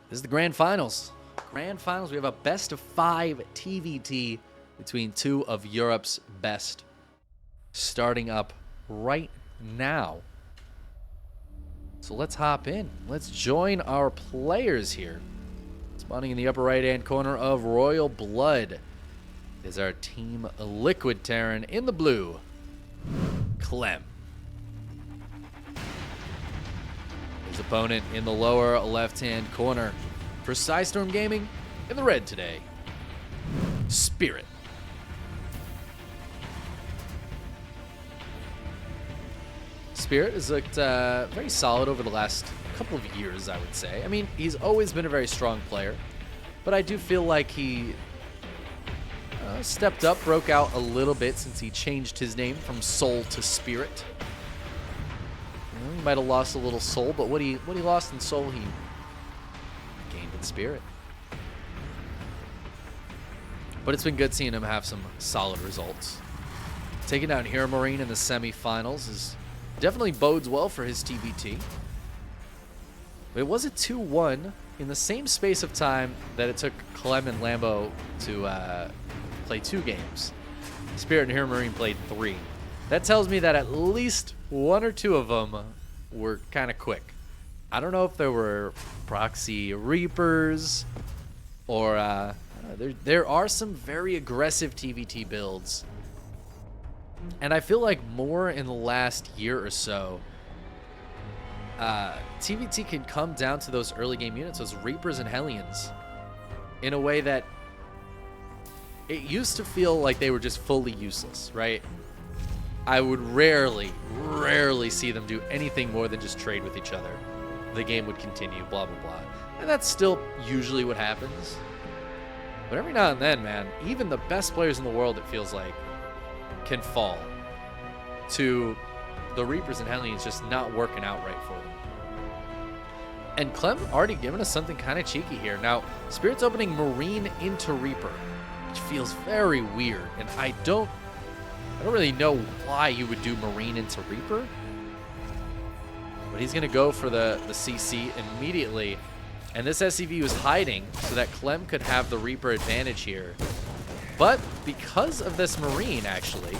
This is the grand finals. Grand finals, we have a best of 5 TVT between two of Europe's best starting up right now. So let's hop in. Let's join our players here. Spawning in the upper right-hand corner of Royal Blood is our team Liquid Terran. In the blue, Clem. His opponent in the lower left-hand corner for Storm Gaming in the red today, Spirit. Spirit has looked very solid over the last couple of years, I would say. I mean, he's always been a very strong player, but I do feel like he stepped up, broke out a little bit since he changed his name from Soul to Spirit. You know, he might have lost a little soul, but what he lost in soul, he gained in spirit. But it's been good seeing him have some solid results. Taking down Hero Marine in the semifinals is definitely bodes well for his TVT. It was a 2-1 in the same space of time that it took Clem and Lambo to play 2 games. Spirit and Hero Marine played 3. That tells me that at least 1 or 2 of them were kind of quick. I don't know if there were proxy Reapers or there are some very aggressive TVT builds. And I feel like more in the last year or so, TVT can come down to those early game units, those Reapers and Hellions, in a way that it used to feel like they were just fully useless, right? I would rarely see them do anything more than just trade with each other. The game would continue, blah, blah, blah. And that's still usually what happens. But every now and then, man, even the best players in the world, it feels like, can fall to the Reapers and Hellions just not working out right for them. And Clem already given us something kind of cheeky here. Now, Spirit's opening Marine into Reaper, which feels very weird. And I don't really know why you would do Marine into Reaper. But he's going to go for the CC immediately. And this SCV was hiding so that Clem could have the Reaper advantage here. But because of this Marine, actually,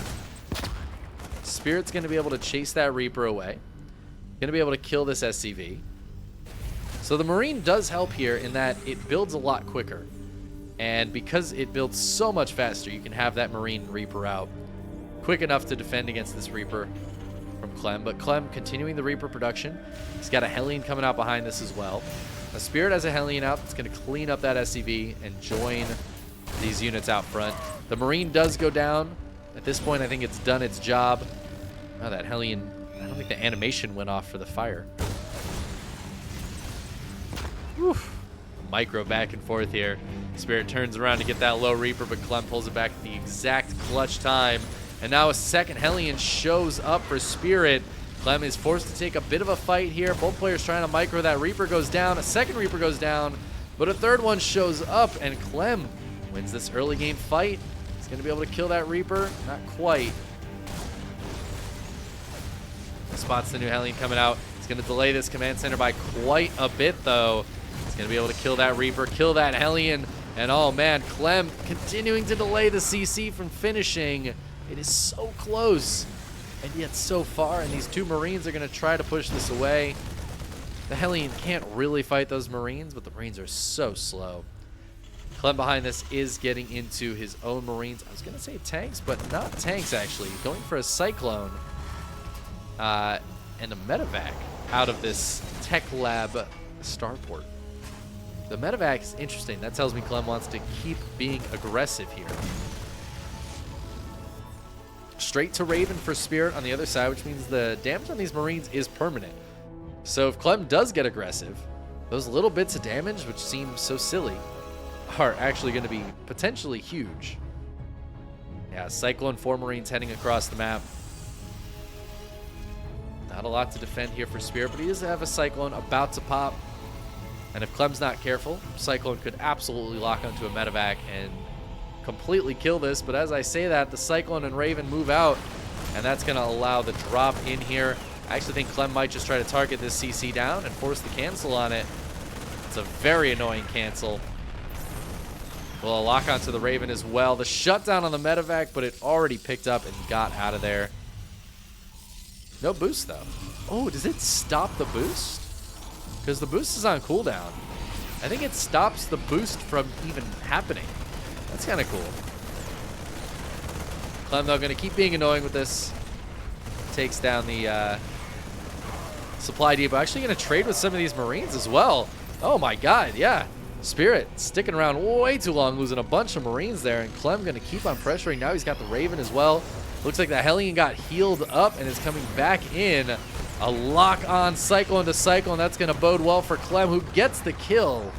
Spirit's going to be able to chase that Reaper away. Going to be able to kill this SCV. So the Marine does help here in that it builds a lot quicker. And because it builds so much faster, you can have that Marine Reaper out quick enough to defend against this Reaper from Clem. But Clem continuing the Reaper production. He's got a Hellion coming out behind this as well. A Spirit has a Hellion out that's going to clean up that SCV and join these units out front. The Marine does go down. At this point, I think it's done its job. Oh, that Hellion, I don't think the animation went off for the fire. Whew. Micro back and forth here. Spirit turns around to get that low Reaper, but Clem pulls it back at the exact clutch time. And now a second Hellion shows up for Spirit. Clem is forced to take a bit of a fight here. Both players trying to micro. That Reaper goes down. A second Reaper goes down, but a third one shows up, and Clem wins this early game fight. He's going to be able to kill that Reaper. Not quite. Spots the new Hellion coming out. He's going to delay this command center by quite a bit, though. He's going to be able to kill that Reaper, kill that Hellion. And oh man, Clem continuing to delay the CC from finishing. It is so close, and yet so far. And these 2 Marines are going to try to push this away. The Hellion can't really fight those Marines, but the Marines are so slow. Clem behind this is getting into his own Marines. I was going to say tanks, but not tanks, actually. Going for a Cyclone and a Medevac out of this Tech Lab starport. The Medevac is interesting. That tells me Clem wants to keep being aggressive here. Straight to Raven for Spirit on the other side, which means the damage on these Marines is permanent. So if Clem does get aggressive, those little bits of damage, which seem so silly, are actually going to be potentially huge. Yeah, Cyclone 4 Marines heading across the map. Not a lot to defend here for Spirit, but he does have a Cyclone about to pop. And if Clem's not careful, Cyclone could absolutely lock onto a Medevac and completely kill this. But as I say that, the Cyclone and Raven move out, and that's going to allow the drop in here. I actually think Clem might just try to target this CC down and force the cancel on it. That's a very annoying cancel. Well, a lock onto the Raven as well. The shutdown on the medevac, but it already picked up and got out of there. No boost, though. Oh, does it stop the boost? Because the boost is on cooldown. I think it stops the boost from even happening. That's kind of cool. Clem, though, going to keep being annoying with this. Takes down the supply depot. Actually going to trade with some of these Marines as well. Oh, my God, yeah. Spirit sticking around way too long, losing a bunch of Marines there, and Clem going to keep on pressuring. Now he's got the Raven as well. Looks like the Hellion got healed up and is coming back in. A lock-on Cyclone to Cyclone. That's going to bode well for Clem, who gets the kill.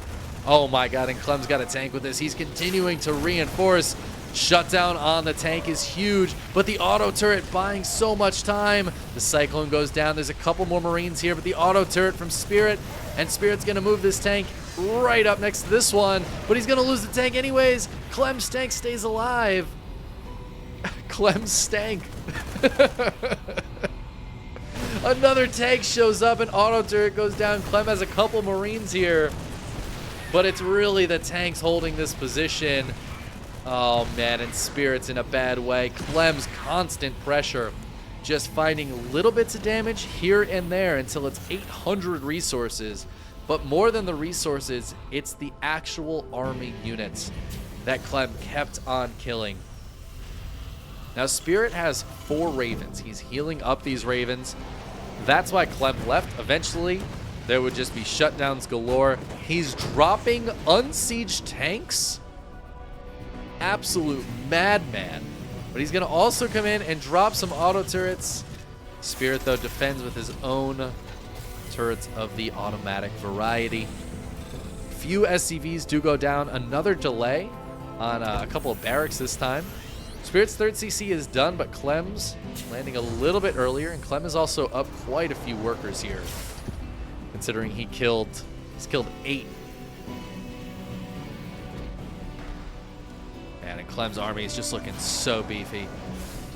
Oh my God, and Clem's got a tank with this. He's continuing to reinforce. Shutdown on the tank is huge, but the auto turret buying so much time. The Cyclone goes down. There's a couple more Marines here, but the auto turret from Spirit, and Spirit's going to move this tank right up next to this one, but he's going to lose the tank anyways. Clem's tank stays alive. Clem's tank. Another tank shows up, and auto turret goes down. Clem has a couple Marines here, but it's really the tanks holding this position. Oh man, and Spirit's in a bad way. Clem's constant pressure, just finding little bits of damage here and there until it's 800 resources. But more than the resources, it's the actual army units that Clem kept on killing. Now Spirit has 4 Ravens. He's healing up these Ravens. That's why Clem left. Eventually, there would just be shutdowns galore. He's dropping unsieged tanks. Absolute madman. But he's going to also come in and drop some auto turrets. Spirit, though, defends with his own turrets of the automatic variety. Few SCVs do go down. Another delay on a couple of barracks this time. Spirit's 3rd CC is done, but Clem's landing a little bit earlier, and Clem is also up quite a few workers here, considering he's killed 8. Man, and Clem's army is just looking so beefy.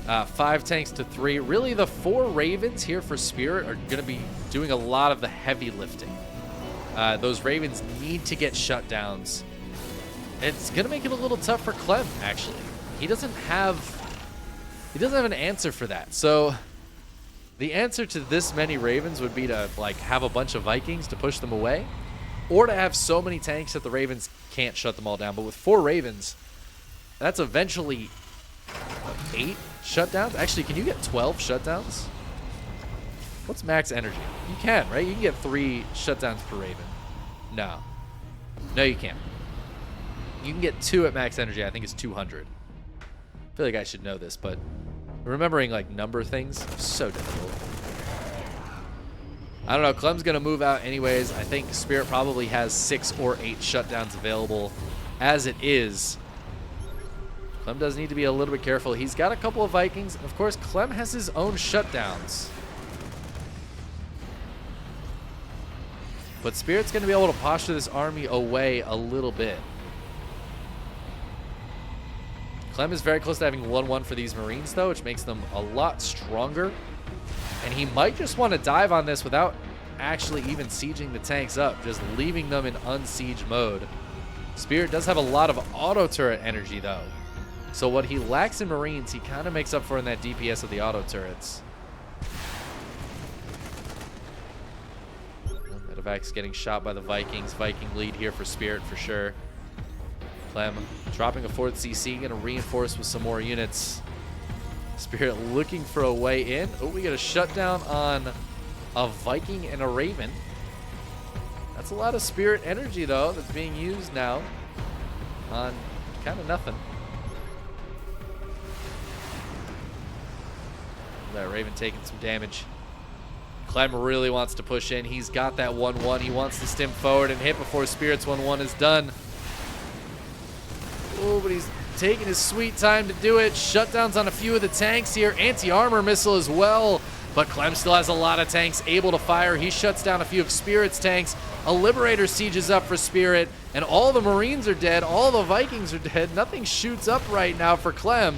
5 tanks to 3. Really, the 4 Ravens here for Spirit are going to be doing a lot of the heavy lifting. Those Ravens need to get shutdowns. It's going to make it a little tough for Clem, actually. He doesn't have an answer for that. So the answer to this many Ravens would be to like have a bunch of Vikings to push them away, or to have so many tanks that the Ravens can't shut them all down. But with 4 Ravens, that's eventually 8 shutdowns. Actually, can you get 12 shutdowns? What's max energy? You can, right? You can get 3 shutdowns per Raven. No, you can't. You can get 2 at max energy. I think it's 200. I feel like I should know this, but remembering like number things, so difficult. I don't know. Clem's going to move out anyways. I think Spirit probably has 6 or 8 shutdowns available as it is. Clem does need to be a little bit careful. He's got a couple of Vikings. Of course, Clem has his own shutdowns. But Spirit's going to be able to posture this army away a little bit. Clem is very close to having 1-1 for these Marines, though, which makes them a lot stronger. And he might just want to dive on this without actually even sieging the tanks up, just leaving them in unsiege mode. Spirit does have a lot of auto turret energy, though. So what he lacks in Marines, he kind of makes up for in that DPS of the auto turrets. Medevac's getting shot by the Vikings. Viking lead here for Spirit for sure. Clem dropping a 4th CC, going to reinforce with some more units. Spirit looking for a way in. Oh, we got a shutdown on a Viking and a Raven. That's a lot of Spirit energy, though, that's being used now on kind of nothing. That Raven taking some damage. Clem really wants to push in. He's got that 1-1. He wants to stim forward and hit before Spirit's 1-1 is done. Oh, but he's taking his sweet time to do it. Shutdowns on a few of the tanks here. Anti-armor missile as well. But Clem still has a lot of tanks able to fire. He shuts down a few of Spirit's tanks. A Liberator sieges up for Spirit. And all the Marines are dead. All the Vikings are dead. Nothing shoots up right now for Clem.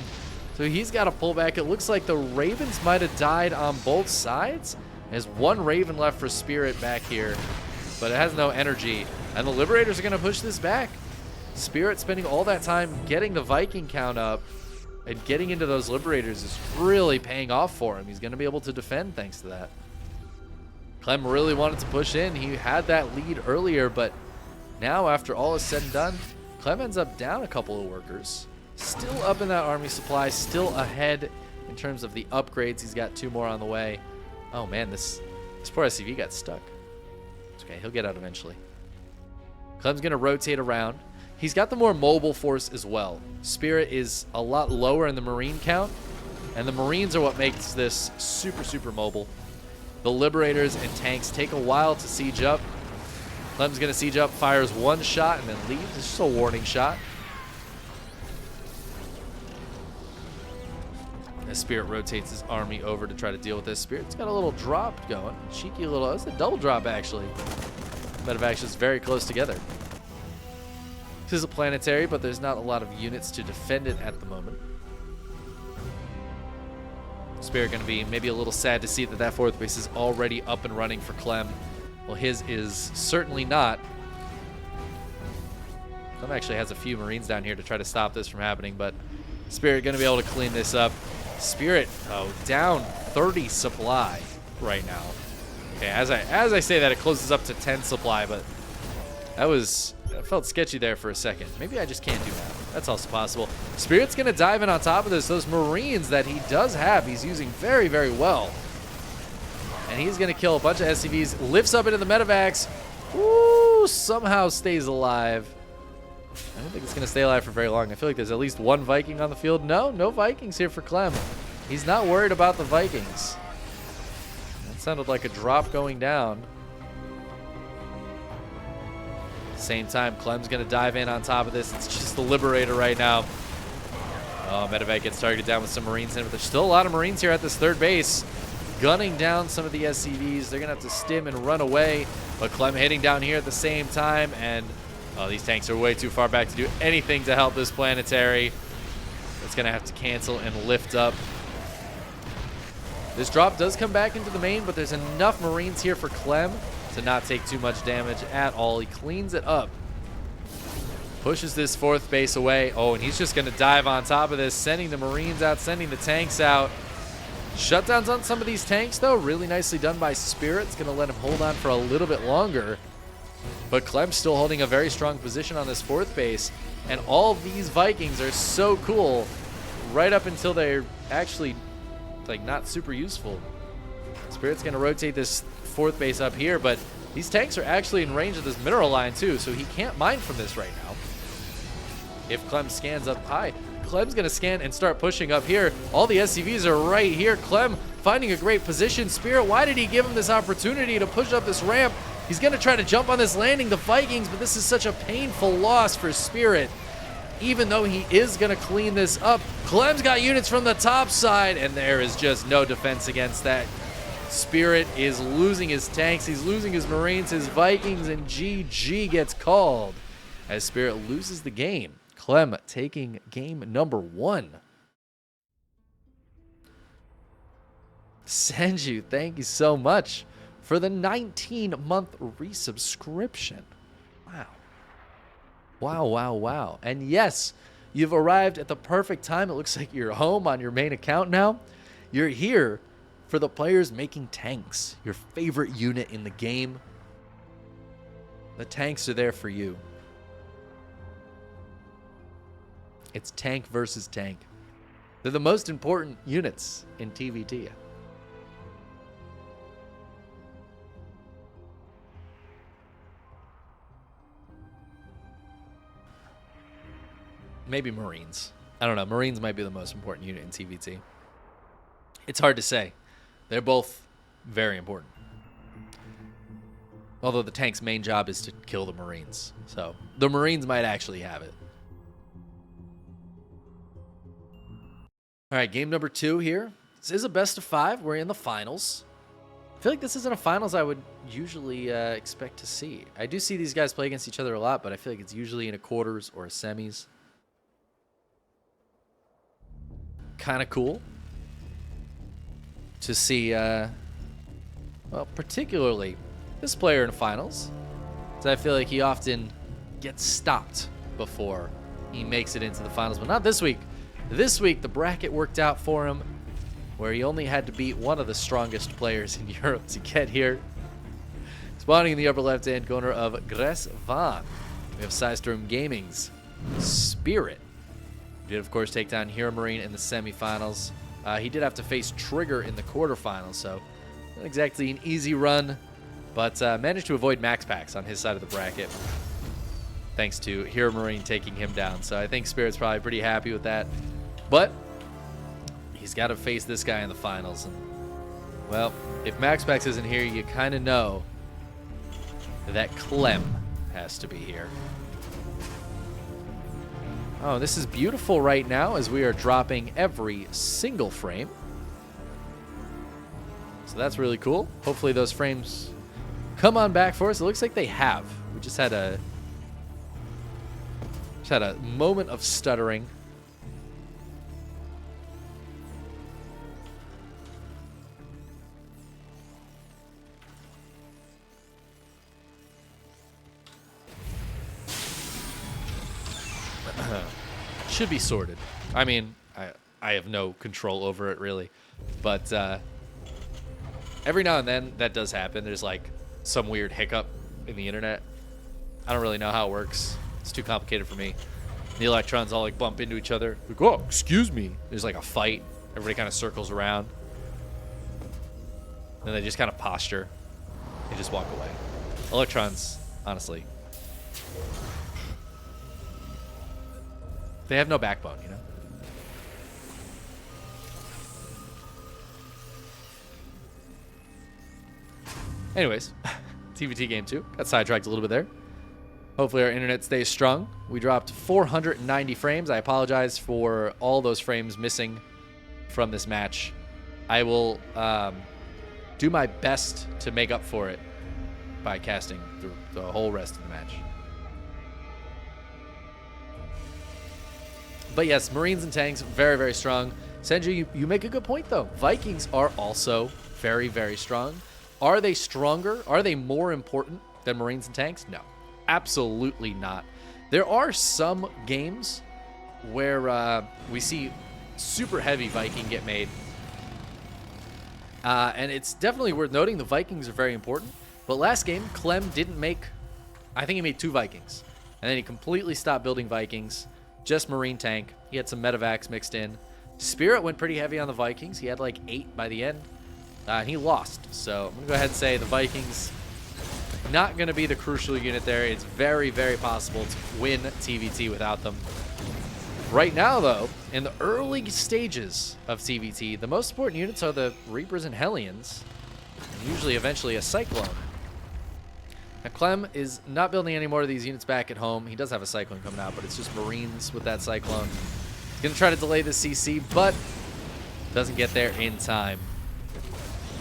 So he's got to pull back. It looks like the Ravens might have died on both sides. There's 1 Raven left for Spirit back here. But it has no energy. And the Liberators are going to push this back. Spirit spending all that time getting the Viking count up and getting into those Liberators is really paying off for him. He's going to be able to defend thanks to that. Clem really wanted to push in. He had that lead earlier, but now after all is said and done, Clem ends up down a couple of workers. Still up in that army supply, still ahead in terms of the upgrades. He's got 2 more on the way. Oh man, this poor SCV got stuck. It's okay, he'll get out eventually. Clem's going to rotate around. He's got the more mobile force as well. Spirit is a lot lower in the Marine count, and the Marines are what makes this super, super mobile. The Liberators and tanks take a while to siege up. Clem's going to siege up, fires 1 shot, and then leaves. It's just a warning shot. As Spirit rotates his army over to try to deal with this. Spirit's got a little drop going. Cheeky little, that's a double drop actually. Medevacs is very close together. This is a planetary, but there's not a lot of units to defend it at the moment. Spirit going to be maybe a little sad to see that that 4th base is already up and running for Clem. Well, his is certainly not. Clem actually has a few Marines down here to try to stop this from happening, but Spirit going to be able to clean this up. Spirit, down 30 supply right now. Okay, as I say that, it closes up to 10 supply, but that felt sketchy there for a second. Maybe I just can't do that. That's also possible. Spirit's going to dive in on top of this. Those Marines that he does have, he's using very, very well. And he's going to kill a bunch of SCVs. Lifts up into the medevacs. Ooh, somehow stays alive. I don't think it's going to stay alive for very long. I feel like there's at least 1 Viking on the field. No Vikings here for Clem. He's not worried about the Vikings. That sounded like a drop going down. Same time, Clem's going to dive in on top of this. It's just the Liberator right now. Oh, medevac gets targeted down with some Marines in, but there's still a lot of Marines here at this 3rd base. Gunning down some of the SCVs. They're going to have to stim and run away. But Clem hitting down here at the same time. And these tanks are way too far back to do anything to help this planetary. It's going to have to cancel and lift up. This drop does come back into the main, but there's enough Marines here for Clem to not take too much damage at all. He cleans it up. Pushes this 4th base away. Oh, and he's just going to dive on top of this, sending the Marines out, sending the tanks out. Shutdowns on some of these tanks, though. Really nicely done by Spirit. It's going to let him hold on for a little bit longer. But Clem's still holding a very strong position on this 4th base. And all of these Vikings are so cool right up until they're actually, like, not super useful. Spirit's going to rotate this 4th base up here, but these tanks are actually in range of this mineral line, too, so he can't mine from this right now. If Clem scans up high, Clem's going to scan and start pushing up here. All the SCVs are right here. Clem finding a great position. Spirit, why did he give him this opportunity to push up this ramp? He's going to try to jump on this landing, the Vikings, but this is such a painful loss for Spirit. Even though he is going to clean this up, Clem's got units from the top side, and there is just no defense against that. Spirit is losing his tanks. He's losing his Marines, his Vikings, and GG gets called as Spirit loses the game. Clem taking game number 1. Senju, thank you so much for the 19-month resubscription. Wow. Wow, wow, wow. And yes, you've arrived at the perfect time. It looks like you're home on your main account now. You're here for the players making tanks, your favorite unit in the game. The tanks are there for you. It's tank versus tank. They're the most important units in TVT. Maybe Marines. I don't know. Marines might be the most important unit in TVT. It's hard to say. They're both very important. Although the tank's main job is to kill the Marines. So the Marines might actually have it. All right, game number 2 here. This is a best of 5. We're in the finals. I feel like this isn't a finals I would usually expect to see. I do see these guys play against each other a lot, but I feel like it's usually in a quarters or a semis. Kind of cool to see, well, particularly this player in finals. So I feel like he often gets stopped before he makes it into the finals, but not this week. This week, the bracket worked out for him, where he only had to beat one of the strongest players in Europe to get here. Spawning in the upper left-hand corner of Gres Van, we have Systrom Gaming's Spirit. He did, of course, take down Hero Marine in the semifinals. He did have to face Trigger in the quarterfinals, so not exactly an easy run, but managed to avoid max packs on his side of the bracket, thanks to Hero Marine taking him down. So I think Spirit's probably pretty happy with that. But he's got to face this guy in the finals. And, well, if Max Packs isn't here, you kind of know that Clem has to be here. Oh, this is beautiful right now as we are dropping every single frame. So that's really cool. Hopefully those frames come on back for us. It looks like they have. We just had a moment of stuttering. Should be sorted. I mean, I have no control over it really, but every now and then that does happen. There's like some weird hiccup in the internet. I don't really know how it works. It's too complicated for me. The electrons all like bump into each other. Like, oh, excuse me. There's like a fight. Everybody kind of circles around. Then they just kind of posture. They just walk away. Electrons, honestly, they have no backbone, you know? Anyways, TVT game 2. Got sidetracked a little bit there. Hopefully our internet stays strong. We dropped 490 frames. I apologize for all those frames missing from this match. I will do my best to make up for it by casting through the whole rest of the match. But yes, Marines and tanks, very, very strong. Senju, you make a good point, though. Vikings are also very, very strong. Are they stronger? Are they more important than Marines and tanks? No, absolutely not. There are some games where we see super heavy Viking get made. And it's definitely worth noting the Vikings are very important. But last game, Clem didn't make... I think he made 2 Vikings. And then he completely stopped building Vikings. Just Marine tank. He had some Medivacs mixed in. Spirit went pretty heavy on the Vikings. He had like 8 by the end. He lost. So I'm going to go ahead and say the Vikings, not going to be the crucial unit there. It's very, very possible to win TVT without them. Right now, though, in the early stages of TVT, the most important units are the Reapers and Hellions. And usually, eventually, a Cyclone. Now, Clem is not building any more of these units back at home. He does have a Cyclone coming out, but it's just Marines with that Cyclone. He's going to try to delay the CC, but doesn't get there in time.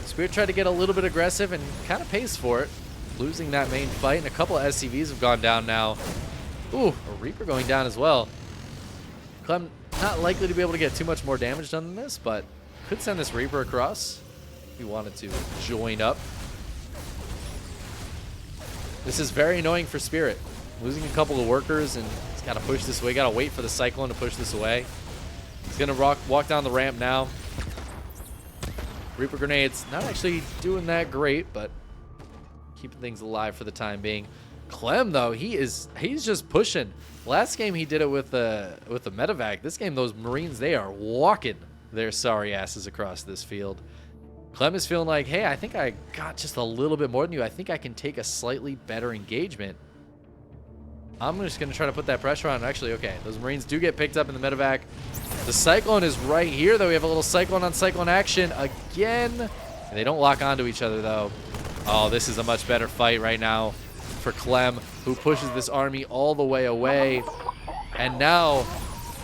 Spirit tried to get a little bit aggressive and kind of pays for it, losing that main fight, and a couple of SCVs have gone down now. Ooh, a Reaper going down as well. Clem not likely to be able to get too much more damage done than this, but could send this Reaper across if he wanted to join up. This is very annoying for Spirit. Losing a couple of workers, and he's got to push this away. Got to wait for the Cyclone to push this away. He's going to walk down the ramp now. Reaper grenades not actually doing that great, but keeping things alive for the time being. Clem, though, he's just pushing. Last game he did it with the Medivac. This game, those Marines, they are walking their sorry asses across this field. Clem is feeling like, hey, I think I got just a little bit more than you. I think I can take a slightly better engagement. I'm just going to try to put that pressure on. Actually, okay, those Marines do get picked up in the Medivac. The Cyclone is right here, though. We have a little Cyclone on Cyclone action again. And they don't lock onto each other, though. Oh, this is a much better fight right now for Clem, who pushes this army all the way away. And now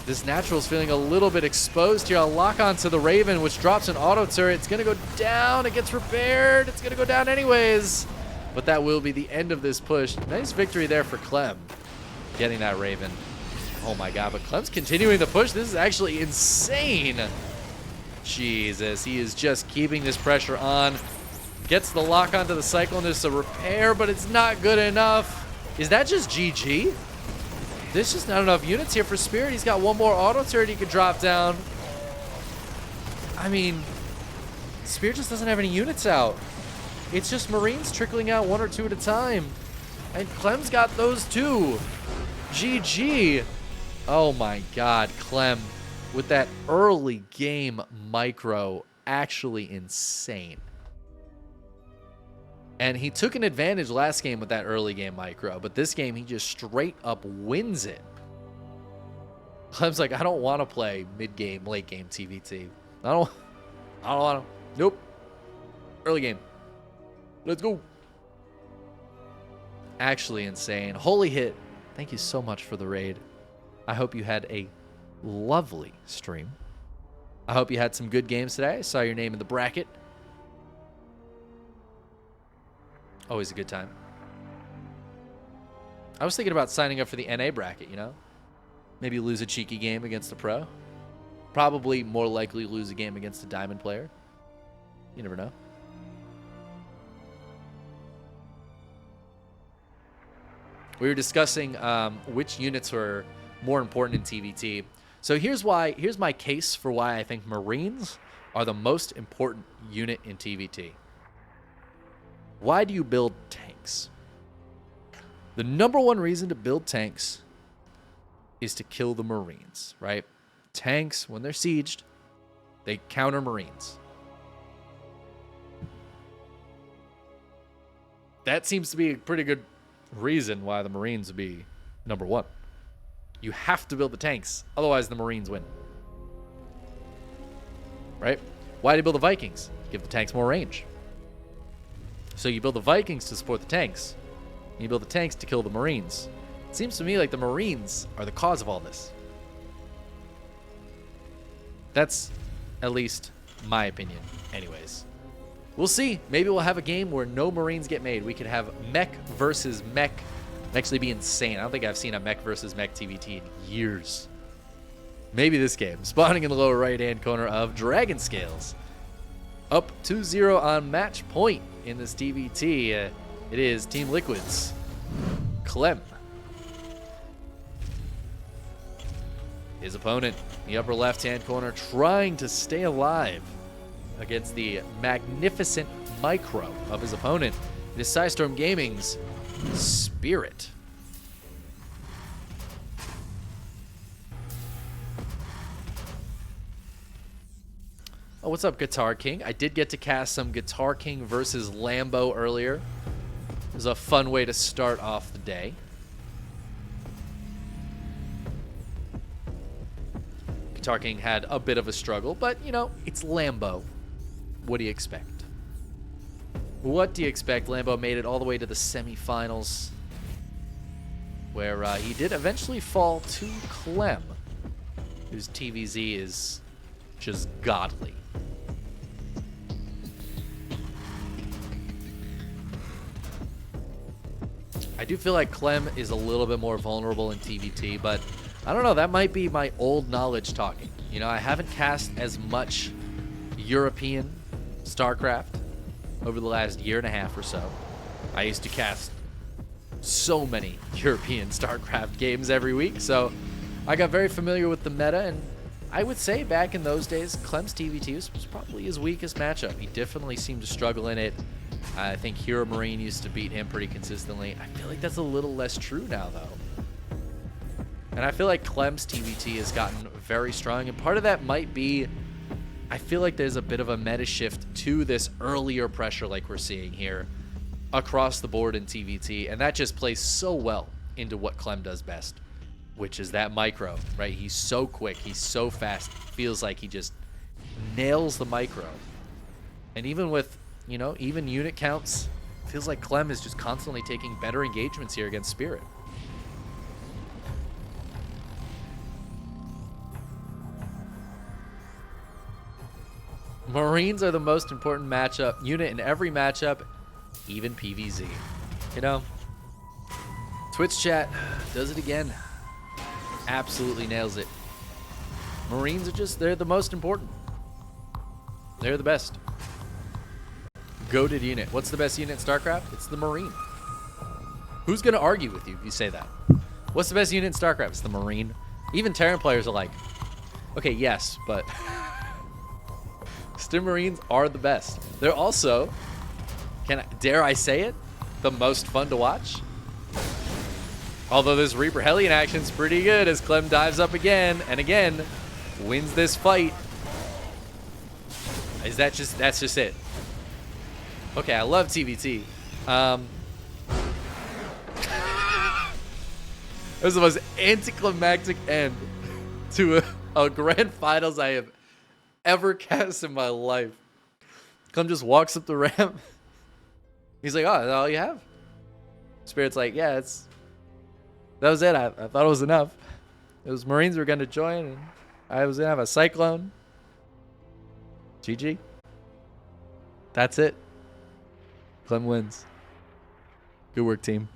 this Natural's feeling a little bit exposed here. I'll lock onto the Raven, which drops an auto turret. It's going to go down. It gets repaired. It's going to go down anyways. But that will be the end of this push. Nice victory there for Clem, getting that Raven. Oh my god, but Clem's continuing the push. This is actually insane. Jesus, he is just keeping this pressure on. Gets the lock onto the Cyclone. There's a repair, but it's not good enough. Is that just GG? There's just not enough units here for Spirit. He's got one more auto turret he could drop down. I mean, Spirit just doesn't have any units out. It's just Marines trickling out 1 or 2 at a time. And Clem's got those too. GG. Oh my god, Clem with that early game micro, actually insane. And he took an advantage last game with that early game micro, but this game he just straight up wins it. Clem's like, I don't want to play mid game, late game TVT. I don't want to. Nope. Early game. Let's go. Actually insane. Holy hit. Thank you so much for the raid. I hope you had a lovely stream. I hope you had some good games today. I saw your name in the bracket. Always a good time. I was thinking about signing up for the NA bracket, you know? Maybe lose a cheeky game against a pro. Probably more likely lose a game against a diamond player. You never know. We were discussing which units were more important in TVT. So here's my case for why I think Marines are the most important unit in TVT. Why do you build tanks? The number one reason to build tanks is to kill the Marines, right? Tanks, when they're sieged, they counter Marines. That seems to be a pretty good reason why the Marines would be number one. You have to build the tanks, otherwise the Marines win. Right? Why do you build the Vikings? Give the tanks more range. So you build the Vikings to support the tanks. And you build the tanks to kill the Marines. It seems to me like the Marines are the cause of all this. That's at least my opinion. Anyways, we'll see. Maybe we'll have a game where no Marines get made. We could have mech versus mech. It'd actually be insane. I don't think I've seen a mech versus mech TVT in years. Maybe this game. Spawning in the lower right-hand corner of Dragon Scales. Up 2-0 on match point in this TVT. It is Team Liquid's Clem. His opponent, in the upper left-hand corner, trying to stay alive against the magnificent micro of his opponent. It is Psystorm Gaming's Spirit. Oh, what's up, Guitar King? I did get to cast some Guitar King versus Lambo earlier. It was a fun way to start off the day. Guitar King had a bit of a struggle, but, you know, it's Lambo. What do you expect? What do you expect? Lambo made it all the way to the semifinals, where he did eventually fall to Clem, whose TVZ is just godly. I do feel like Clem is a little bit more vulnerable in TVT, but I don't know, that might be my old knowledge talking. You know, I haven't cast as much European StarCraft over the last year and a half or so. I used to cast so many European StarCraft games every week, so I got very familiar with the meta, and I would say back in those days, Clem's TVT was probably his weakest matchup. He definitely seemed to struggle in it. I think Hero Marine used to beat him pretty consistently. I feel like that's a little less true now, though. And I feel like Clem's TVT has gotten very strong, and part of that might be, I feel like there's a bit of a meta shift to this earlier pressure like we're seeing here across the board in TVT, and that just plays so well into what Clem does best, which is that micro, right? He's so quick, he's so fast, feels like he just nails the micro. And even with, you know, even unit counts, feels like Clem is just constantly taking better engagements here against Spirit. Marines are the most important matchup unit in every matchup, even PvZ. You know, Twitch chat does it again. Absolutely nails it. Marines are just, they're the most important. They're the best. Goated unit. What's the best unit in StarCraft? It's the Marine. Who's going to argue with you if you say that? What's the best unit in StarCraft? It's the Marine. Even Terran players are like, okay, yes, but Stim Marines are the best. They're also, dare I say it, the most fun to watch. Although this Reaper Hellion action's pretty good as Clem dives up again and again, wins this fight. That's just it. Okay, I love TVT. It was the most anticlimactic end to a grand finals I have ever cast in my life. Clem just walks up the ramp. He's like, oh, that's all you have? Spirit's like, yeah, that was it. I thought it was enough. It was Marines were going to join, and I was going to have a Cyclone. GG. That's it. Clem wins. Good work, team.